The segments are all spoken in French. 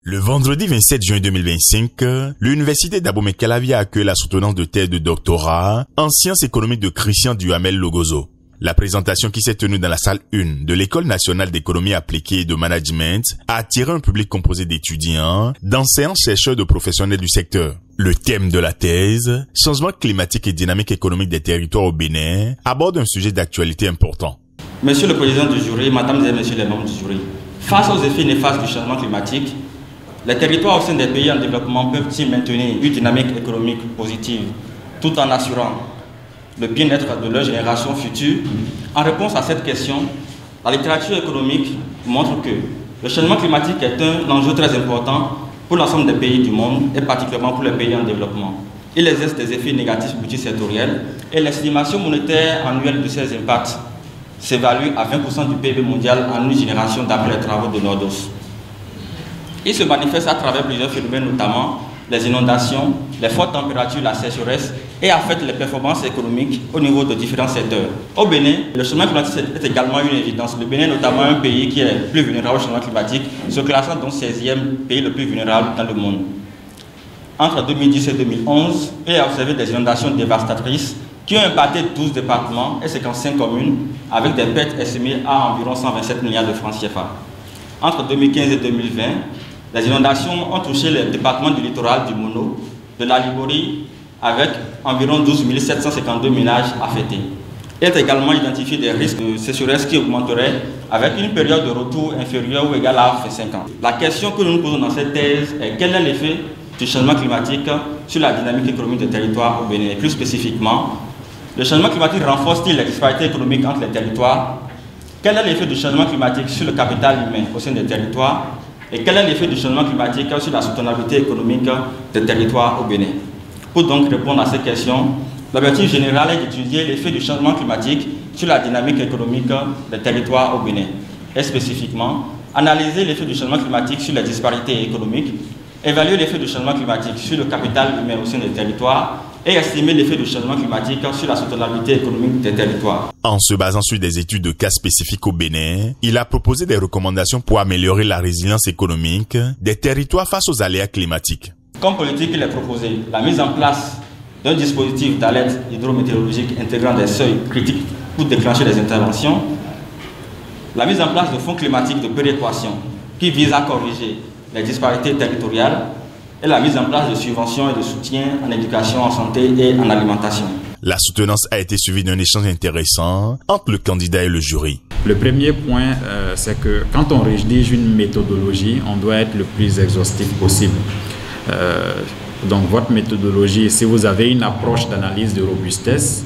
Le vendredi 27 juin 2025, l'université d'Abomey-Calavi a accueilli la soutenance de thèse de doctorat en sciences économiques de Christian Duhamel Logozo. La présentation qui s'est tenue dans la salle 1 de l'École nationale d'économie appliquée et de management a attiré un public composé d'étudiants, d'enseignants, chercheurs, de professionnels du secteur. Le thème de la thèse, changement climatique et dynamique économique des territoires au Bénin, aborde un sujet d'actualité important. Monsieur le président du jury, mesdames et messieurs les membres du jury, face aux effets néfastes du changement climatique, les territoires au sein des pays en développement peuvent-ils maintenir une dynamique économique positive tout en assurant le bien-être de leur génération future? En réponse à cette question, la littérature économique montre que le changement climatique est un enjeu très important pour l'ensemble des pays du monde et particulièrement pour les pays en développement. Il exerce des effets négatifs multisectoriels et l'estimation monétaire annuelle de ces impacts s'évalue à 20% du PIB mondial en une génération d'après les travaux de Nordos. Il se manifeste à travers plusieurs phénomènes, notamment les inondations, les fortes températures, la sécheresse, et affecte les performances économiques au niveau de différents secteurs. Au Bénin, le changement climatique est également une évidence. Le Bénin est notamment un pays qui est plus vulnérable au changement climatique, se classant dans le 16e pays le plus vulnérable dans le monde. Entre 2010 et 2011, il a observé des inondations dévastatrices qui ont impacté 12 départements et 55 communes, avec des pertes estimées à environ 127 milliards de francs CFA. Entre 2015 et 2020, les inondations ont touché les départements du littoral du Mono, de la Liborie, avec environ 12 752 ménages affectés. Il est également identifié des risques de sécheresse qui augmenteraient avec une période de retour inférieure ou égale à 5 ans. La question que nous nous posons dans cette thèse est quel est l'effet du changement climatique sur la dynamique économique des territoires au Bénin? Plus spécifiquement, le changement climatique renforce-t-il les disparités économiques entre les territoires? Quel est l'effet du changement climatique sur le capital humain au sein des territoires? Et quel est l'effet du changement climatique sur la soutenabilité économique des territoires au Bénin? Pour donc répondre à ces questions, l'objectif général est d'étudier l'effet du changement climatique sur la dynamique économique des territoires au Bénin. Et spécifiquement, analyser l'effet du changement climatique sur les disparités économiques, évaluer l'effet du changement climatique sur le capital humain au sein des territoires, et estimer l'effet du changement climatique sur la soutenabilité économique des territoires. En se basant sur des études de cas spécifiques au Bénin, il a proposé des recommandations pour améliorer la résilience économique des territoires face aux aléas climatiques. Comme politique, il est proposé la mise en place d'un dispositif d'alerte hydrométéorologique intégrant des seuils critiques pour déclencher des interventions, la mise en place de fonds climatiques de péréquation qui vise à corriger les disparités territoriales, et la mise en place de subventions et de soutien en éducation, en santé et en alimentation. La soutenance a été suivie d'un échange intéressant entre le candidat et le jury. Le premier point, c'est que quand on rédige une méthodologie, on doit être le plus exhaustif possible. Donc votre méthodologie, si vous avez une approche d'analyse de robustesse,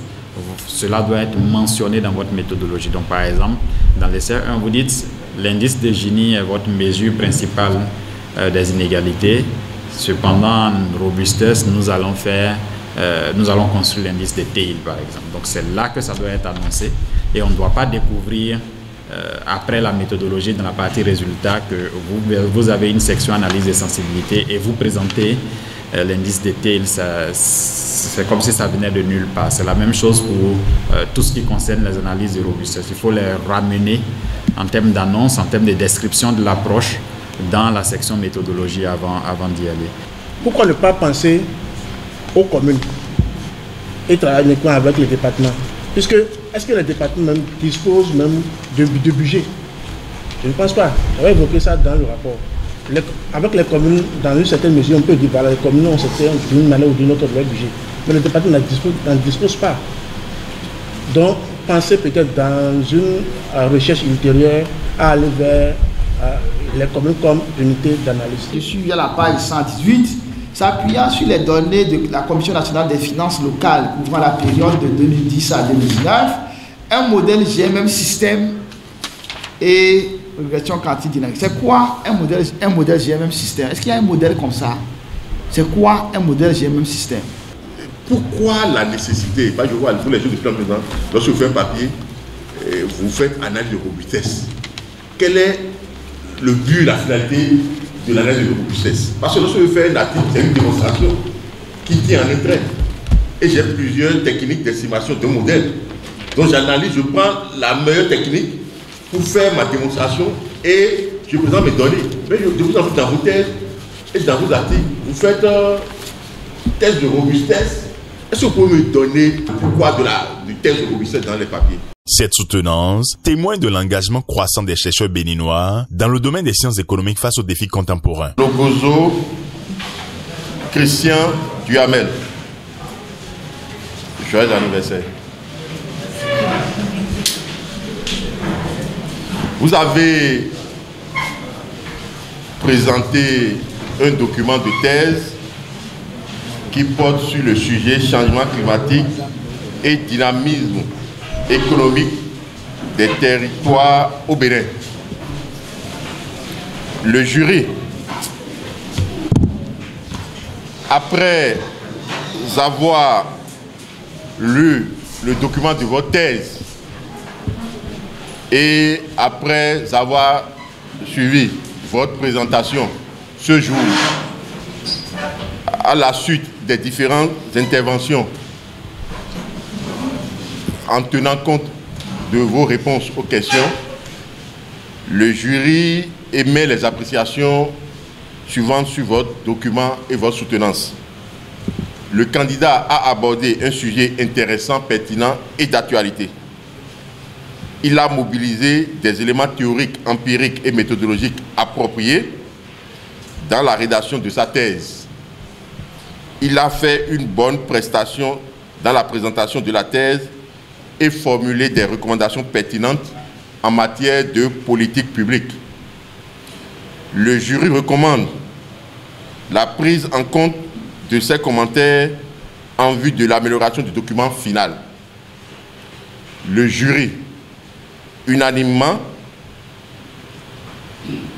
cela doit être mentionné dans votre méthodologie. Donc par exemple, dans l'essai 1, vous dites l'indice de Gini est votre mesure principale des inégalités. Cependant, en robustesse, nous allons construire l'indice de Thiel, par exemple. Donc, c'est là que ça doit être annoncé. Et on ne doit pas découvrir, après la méthodologie, dans la partie résultat, que vous avez une section analyse de sensibilité et vous présentez l'indice de Thiel. C'est comme si ça venait de nulle part. C'est la même chose pour tout ce qui concerne les analyses de robustesse. Il faut les ramener en termes d'annonce, en termes de description de l'approche, dans la section méthodologie avant d'y aller. Pourquoi ne pas penser aux communes et travailler uniquement avec les départements? Puisque, est-ce que les départements même disposent même de budget? Je ne pense pas. On va évoquer ça dans le rapport. Avec les communes, dans une certaine mesure, on peut dire que les communes ont d'une manière ou d'une autre leur budget. Mais les départements n'en disposent pas. Donc, pensez peut-être dans une recherche ultérieure à aller vers les communes comme unité d'analyse. Je suis à la page 118, s'appuyant sur les données de la Commission nationale des finances locales couvrant la période de 2010 à 2019, un modèle GMM système et régression quantitative dynamique. C'est quoi un modèle GMM système? Est-ce qu'il y a un modèle comme ça? C'est quoi un modèle GMM système? Pourquoi la nécessité? Je vois tous les jours de plan présent, lorsque vous faites un papier, vous faites analyse de robustesse. Quel est le but, la finalité de l'analyse de robustesse? Parce que lorsque je fais un article, c'est une démonstration qui tient en un trait. Et j'ai plusieurs techniques d'estimation de modèles. Donc j'analyse, je prends la meilleure technique pour faire ma démonstration et je présente mes données. Mais de plus en plus dans vos thèses, et dans vos articles, vous faites thèse de robustesse. Est-ce que vous pouvez me donner pourquoi du thèse de robustesse dans les papiers? Cette soutenance témoigne de l'engagement croissant des chercheurs béninois dans le domaine des sciences économiques face aux défis contemporains. Logozo, Christian Duhamel. Joyeux anniversaire. Vous avez présenté un document de thèse qui porte sur le sujet changement climatique et dynamisme économique des territoires au Bénin. Le jury, après avoir lu le document de votre thèse et après avoir suivi votre présentation ce jour, à la suite des différentes interventions, en tenant compte de vos réponses aux questions, le jury émet les appréciations suivantes sur votre document et votre soutenance. Le candidat a abordé un sujet intéressant, pertinent et d'actualité. Il a mobilisé des éléments théoriques, empiriques et méthodologiques appropriés dans la rédaction de sa thèse. Il a fait une bonne prestation dans la présentation de la thèse et formulé des recommandations pertinentes en matière de politique publique. Le jury recommande la prise en compte de ces commentaires en vue de l'amélioration du document final. Le jury, unanimement,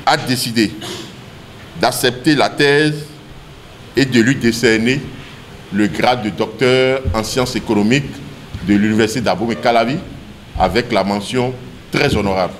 a décidé d'accepter la thèse et de lui décerner le grade de docteur en sciences économiques de l'Université d'Abomey-Calavi avec la mention très honorable.